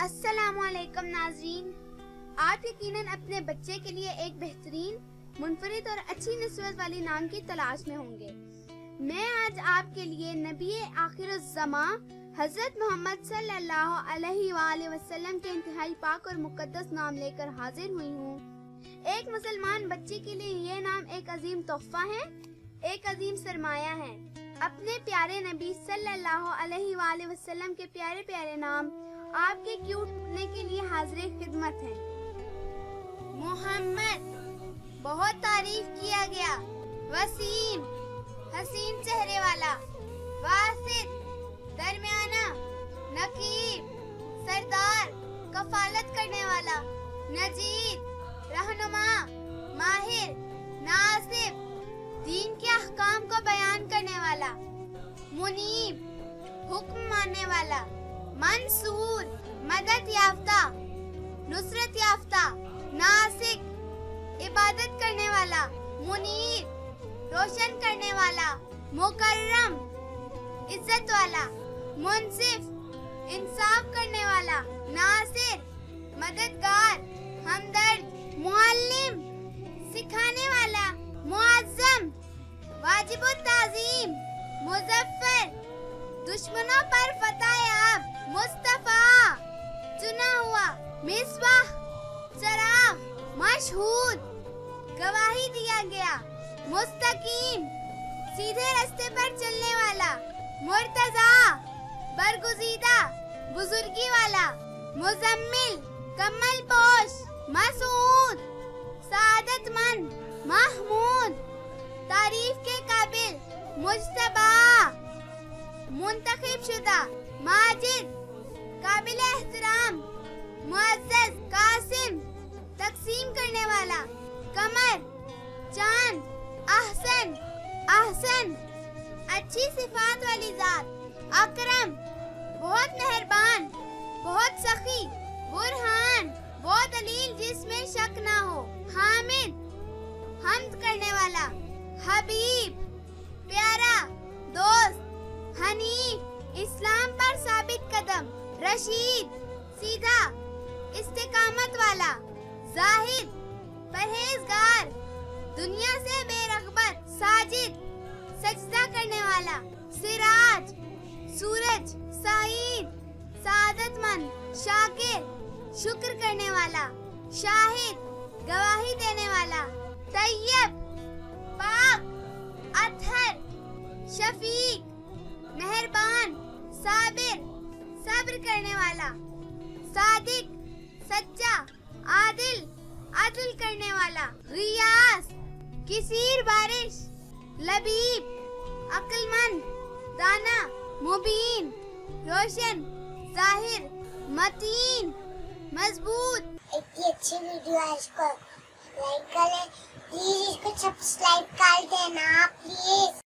अस्सलामुअलैकुम नाज़रीन, आप यकीनन अपने बच्चे के लिए एक बेहतरीन, मुनफरिद और अच्छी निस्बत वाली नाम की तलाश में होंगे। मैं आज आपके लिए नबी आखिरुज़्ज़मा हज़रत मोहम्मद सल्लल्लाहु अलैहि वसल्लम के इंतहाई पाक और मुक़द्दस नाम लेकर हाजिर हुई हूँ। एक मुसलमान बच्चे के लिए ये नाम एक अजीम तोहफा है, एक अजीम सरमाया है। अपने प्यारे नबी सल्लल्लाहु अलैहि वसल्लम के प्यारे प्यारे नाम आपके क्यूट होने के लिए हाजिर खिदमत है। मोहम्मद बहुत तारीफ किया गया, वसीम हसीन चेहरे वाला, वासित दरमियाना, नकीब सरदार कफालत करने वाला, नजीद रहनुमा, माहिर नासिब दीन के अहकाम को बयान करने वाला, मुनीब हुक्म मानने वाला, मंसूर मदद याफ्ता, नुसरत याफ्ता, नासिक इबादत करने वाला, मुनीर रोशन करने वाला, मुकर्रम इज्जत वाला, मुंसिफ इंसाफ करने वाला, नासिर मददगार, हमदर्द, मुअल्लिम सिखाने वाला, मुअज्जम वाजिबुत ताज़ीम, मुज़फ्फर दुश्मनों पर फतह याब, मुस्तफा चुना हुआ, मिसबाह चराग, मशहूद गवाही दिया गया, मुस्तकीम सीधे रास्ते पर चलने वाला, मुर्तजा बरगुज़ीदा बुजुर्गी वाला, मुजम्मिल कम्बल पोश, मसूद सादतमंद, महमूद तारीफ के काबिल, मुज्तबा मुंतखब शुदा, माजिद काबिल एहतराम, मुअज़्ज़ज़ कासिम तक़सीम करने वाला, कमर चांद, अहसन अहसन अच्छी सिफात वाली जात, अकरम बहुत मेहरबान, बहुत सखी, बुरहान वो दलील जिसमें शक ना हो, हामिद हम्द करने वाला, हबीब प्यारा दोस्त, हनीफ इस्लाम पर साबित कदम, रशीद सीधा इस्तिकामत वाला, जाहिद परहेजगार दुनिया से बेरग़बत, साजिद सजदा करने वाला, सिराज सूरज, सईद सादतमंद, शाकिर शुक्र करने वाला, शाहिद गवाही देने वाला, तैयब पाक, अतहर शफीक मेहरबान, साबिर सब्र करने वाला, सादिक सच्चा, आदिल अदल करने वाला, रियास किसीर बारिश, लबीब अक्लमंद दाना, मुबीन रोशन, जाहिर मतीन मजबूत। इतनी अच्छी वीडियो है, इसको लाइक करें प्लीज, इसको सब्सक्राइब कर देना प्लीज।